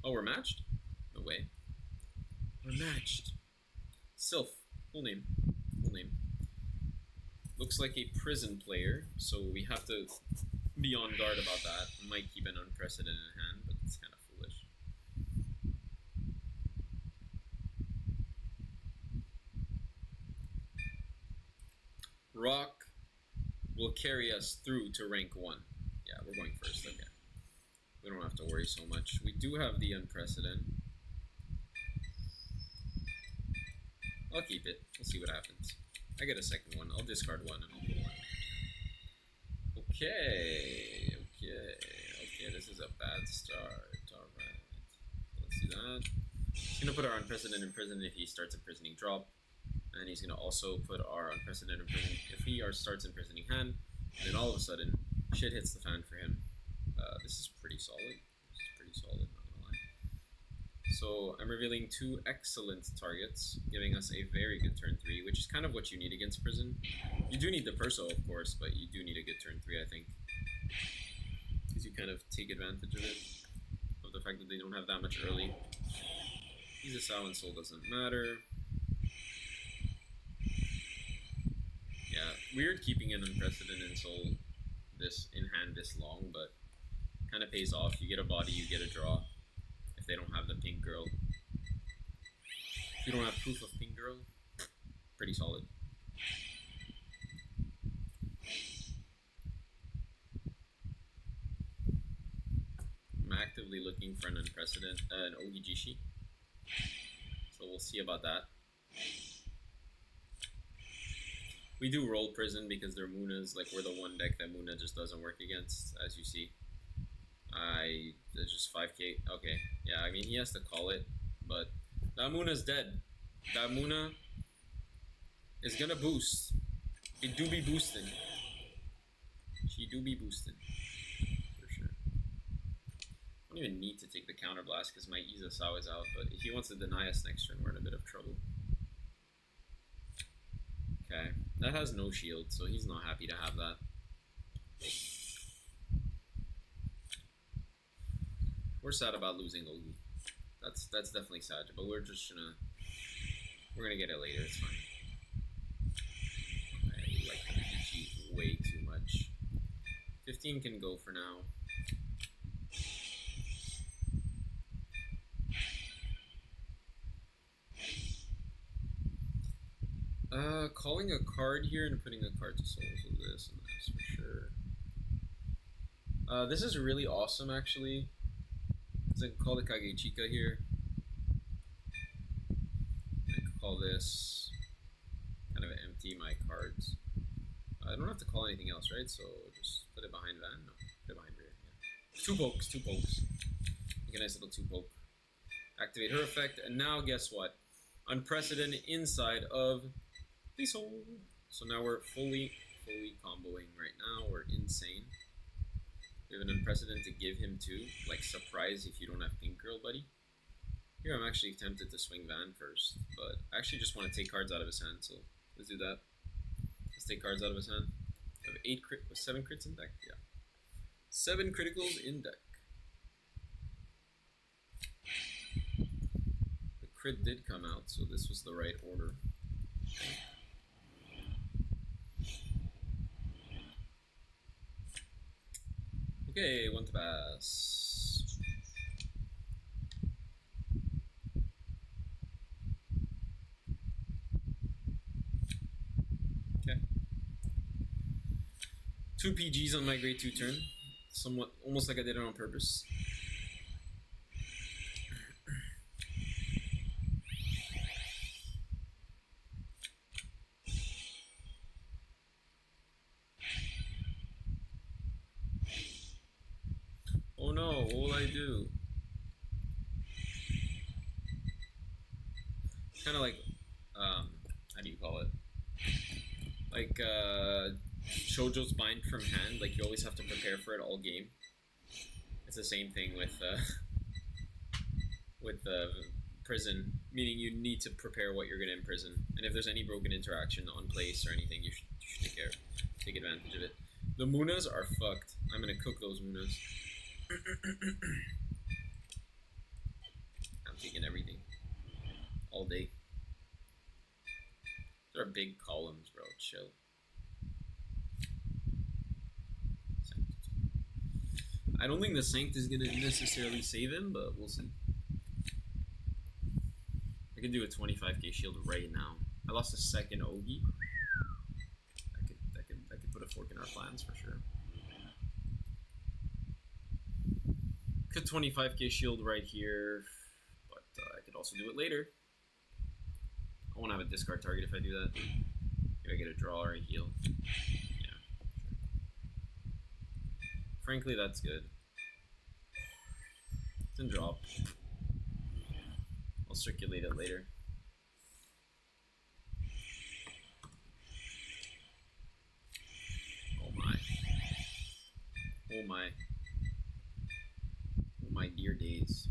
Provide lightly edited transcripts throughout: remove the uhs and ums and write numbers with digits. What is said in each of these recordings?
Oh, we're matched? No way. We're matched. Sylph. Full name. Full name. Looks like a prison player, so we have to be on guard about that. We might keep an unprecedented hand, but it's kind of foolish. Rock will carry us through to rank 1. Yeah, we're going first, okay. We don't have to worry so much. We do have the unprecedented. I'll keep it. We'll see what happens. I get a second one. I'll discard one and I'll put one. Okay. This is a bad start. Alright. Let's do that. He's going to put our unprecedented in prison if he starts imprisoning drop. And he's going to also put our unprecedented in prison if he starts imprisoning hand. And then all of a sudden, shit hits the fan for him. This is pretty solid. Not gonna lie. So I'm revealing 2 excellent targets, giving us a very good turn 3, which is kind of what you need against prison. You do need the Perso, of course, but you do need a good turn 3, I think. Because you kind of take advantage of it, of the fact that they don't have that much early. He's a Sao and Soul doesn't matter. Yeah, weird keeping an unprecedented Soul this in hand this long, but kind of pays off. You get a body, you get a draw. If they don't have the pink girl. If you don't have proof of pink girl, pretty solid. I'm actively looking for an unprecedented, an Ogijishi. So we'll see about that. We do roll prison because they're Munas, like we're the one deck that Muna just doesn't work against, as you see. It's just 5k. Okay, yeah, I mean, he has to call it, but that Muna's dead. That Muna is gonna boost. It do be boosting. She do be boosting. For sure. I don't even need to take the counter blast because my Iza Sao is out, but if he wants to deny us next turn, we're in a bit of trouble. Okay, that has no shield, so he's not happy to have that. We're sad about losing Ogi. That's definitely sad, but we're gonna get it later. It's fine. I like the PG way too much. 15 can go for now. Calling a card here and putting a card to souls of this and this for sure. This is really awesome, actually. So I can call the Kagechika here. I can call this kind of empty my cards. I don't have to call anything else, right? So just put it behind Van. No, put it behind rear. Yeah. 2 pokes. Make a nice little 2 poke. Activate her effect, and now guess what? Unprecedented inside of the soul. So now we're fully comboing right now. We're insane. We have an unprecedented to give him too, like surprise if you don't have pink girl, buddy. Here I'm actually tempted to swing Van first, but I actually just want to take cards out of his hand, so let's do that. Let's take cards out of his hand. We have 7 crits in deck? Yeah. 7 criticals in deck. The crit did come out, so this was the right order. Okay, 1 to pass. Okay. 2 PGs on my grade 2 turn. Somewhat, almost like I did it on purpose. Oh no, what will I do? Kind of like, how do you call it? Like, Shojo's bind from hand, like you always have to prepare for it all game. It's the same thing with prison, meaning you need to prepare what you're going to imprison. And if there's any broken interaction on place or anything, you should take advantage of it. The Munas are fucked. I'm going to cook those Munas. big columns, bro. Chill. I don't think the Sanct is gonna necessarily save him, but we'll see. I can do a 25k shield right now. I lost a second Ogi. I could put a fork in our plans for sure. Could 25k shield right here, but I could also do it later. I won't have a discard target if I do that. Maybe I get a draw or a heal. Yeah, sure. Frankly, that's good. Then drop. I'll circulate it later. Oh my. Oh my. Oh my dear days.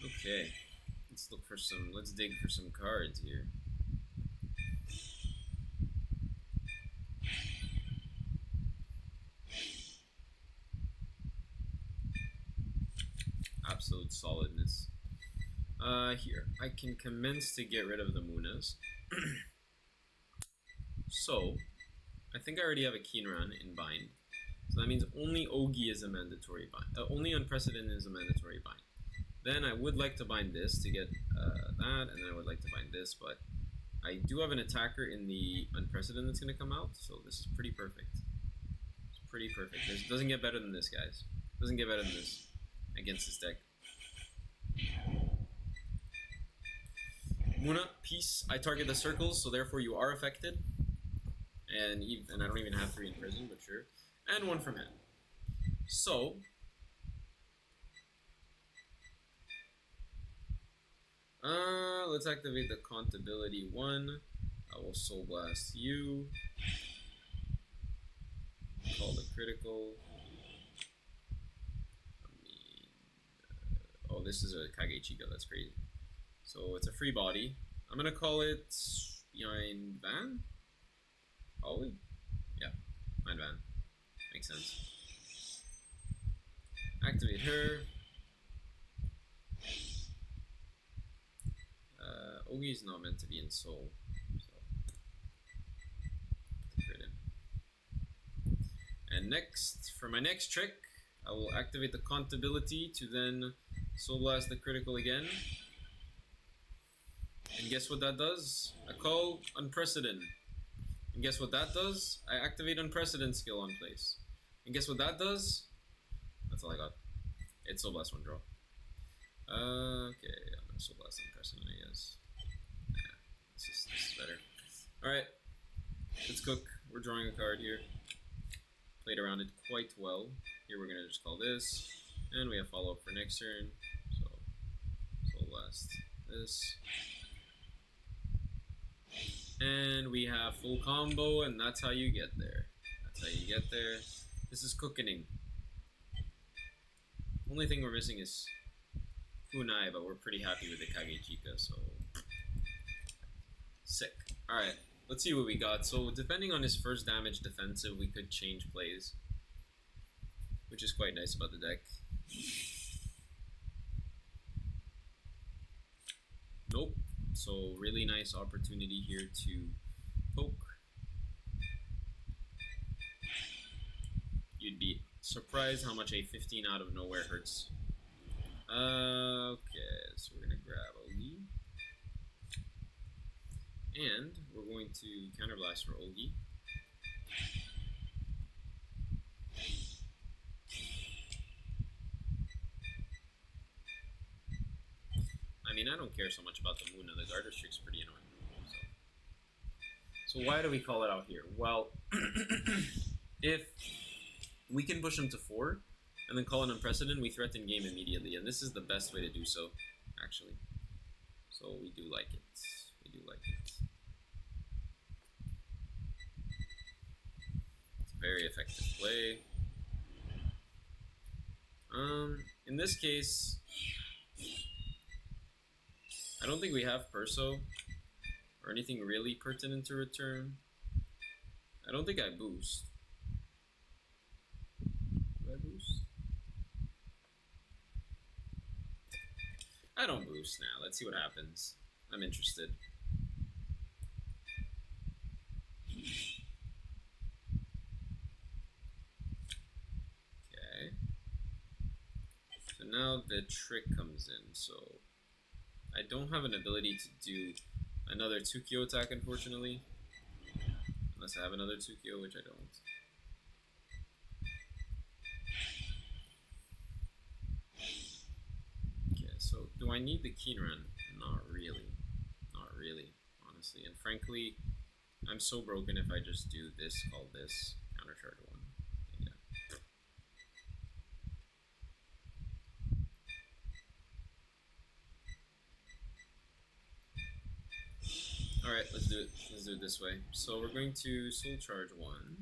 Okay. Let's dig for some cards here. Absolute solidness. Here, I can commence to get rid of the Munas. So, I think I already have a Kinran in bind. So that means only Ogi is a mandatory bind. Only Unprecedented is a mandatory bind. Then I would like to bind this to get that, and then I would like to bind this, but I do have an attacker in the Unprecedented that's going to come out, so this is pretty perfect. It's pretty perfect. This doesn't get better than this, guys. Doesn't get better than this against this deck. Muna, peace. I target the circles, so therefore you are affected. And I don't even have 3 in prison, but sure. And 1 from hand. So, let's activate the Contability 1. I will Soul Blast you. Call the critical. Oh, this is a Kage Chica, that's crazy. So it's a free body. I'm gonna call it Behind Van? Probably? Yeah, Behind Van. Makes sense. Activate her. Ogi is not meant to be in Soul. So crit him. And next, for my next trick, I will activate the Contability to then Soul Blast the critical again. And guess what that does? I call Unprecedented. And guess what that does? I activate Unprecedented skill on place. And guess what that does? That's all I got. It's Soul Blast 1 draw. Okay, I'm gonna Soul Blast Unprecedented, I guess. Nah, this is better. Alright, let's cook. We're drawing a card here. Played around it quite well. Here we're gonna just call this. And we have follow up for next turn. So, Soul Blast this. And we have full combo, and that's how you get there. That's how you get there. This is cooking. Only thing we're missing is Kunai, but we're pretty happy with the Kage Chica, so sick. Alright, let's see what we got. So depending on his first damage defensive, we could change plays, which is quite nice about the deck. Nope. So really nice opportunity here to poke. You'd be surprised how much a 15 out of nowhere hurts. Okay, so we're gonna grab Ogi. And we're going to counterblast for Ogi. I mean, I don't care so much about the Muna. The Garter Trick's pretty annoying. So why do we call it out here? Well, if we can push him to 4 and then call an Unprecedented, we threaten game immediately. And this is the best way to do so, actually. So we do like it. We do like it. It's a very effective play. In this case, I don't think we have Perso or anything really pertinent to return. I don't think I boost. Do I boost? I don't boost now. Let's see what happens. I'm interested. Okay. So now the trick comes in. So I don't have an ability to do another 2-kyo attack, unfortunately. Unless I have another 2-kyo, which I don't. Okay, so do I need the Kinran? Not really. Not really, honestly. And frankly, I'm so broken if I just do this, call this, countercharge 1. Yeah. Alright, let's do it. Let's do it this way. So we're going to soul charge 1.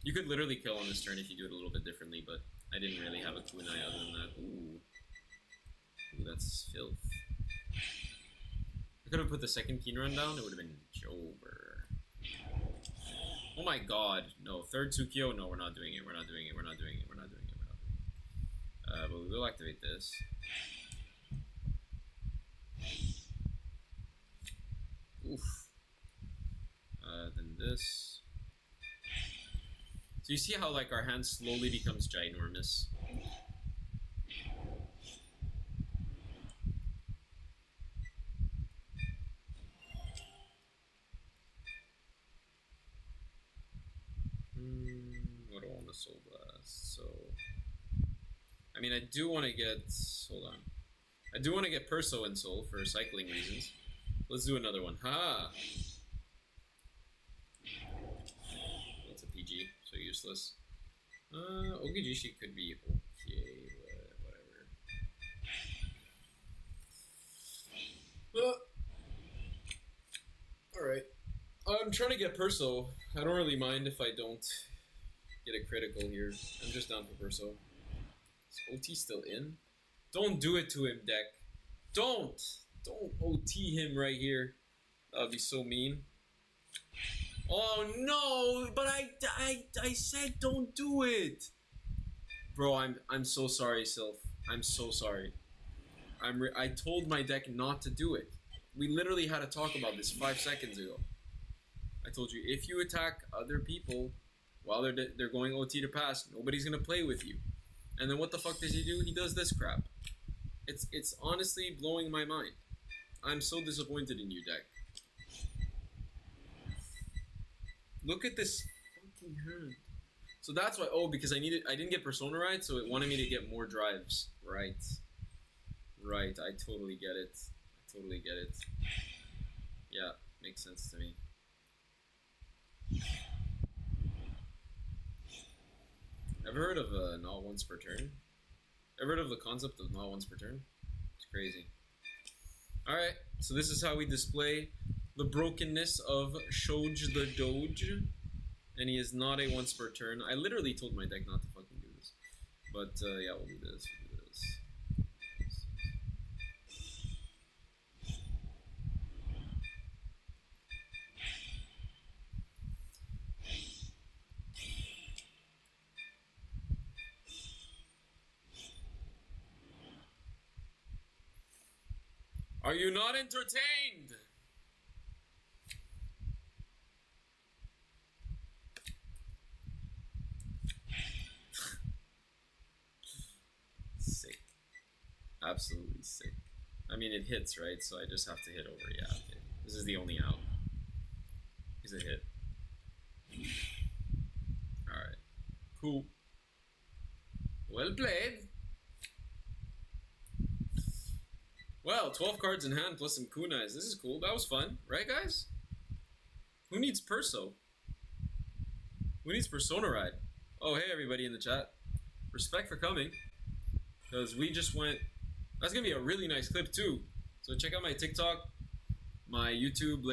You could literally kill on this turn if you do it a little bit differently, but I didn't really have a kunai other than that. Ooh. Ooh, that's filth. I could have put the second Kinran down, it would have been Jober. Oh my god, no. Third 2-kyo? No, we're not doing it, we're not doing it, we're not doing it, we're not doing it, we're not doing it. But we will activate this. Oof. Then this. So you see how like our hand slowly becomes ginormous? What do I want to soul blast? So I mean I do want to get, hold on. I do want to get Perso in soul for cycling reasons. Let's do another one. Ha! That's a PG, so useless. Ogijishi could be okay, whatever. Alright. I'm trying to get Perso. I don't really mind if I don't get a critical here. I'm just down for Perso. Is OT still in? Don't do it to him, deck. Don't! Don't OT him right here. That would be so mean. Oh no! But I said don't do it! Bro, I'm so sorry, Sylph. I'm so sorry. I told my deck not to do it. We literally had a talk about this 5 seconds ago. I told you, if you attack other people while they're going OT to pass, nobody's gonna play with you. And then what the fuck does he do? He does this crap. It's honestly blowing my mind. I'm so disappointed in you, deck. Look at this fucking hand. So that's why, because I didn't get Persona right, so it wanted me to get more drives. Right. Right, I totally get it. I totally get it. Yeah, makes sense to me. Ever heard of not once per turn? Ever heard of the concept of not once per turn? It's crazy. Alright, so this is how we display the brokenness of Shojodoji. And he is not a once per turn. I literally told my deck not to fucking do this. But yeah, we'll do this. We'll do this. Are you not entertained? Sick. Absolutely sick. I mean, it hits, right? So I just have to hit over. Yeah, okay. This is the only out. He's a hit. Alright. Cool. Well played. Well, 12 cards in hand plus some kunais. This is cool. That was fun. Right, guys? Who needs Perso? Who needs Persona Ride? Oh, hey, everybody in the chat. Respect for coming. Because we just went... That's going to be a really nice clip, too. So check out my TikTok, my YouTube...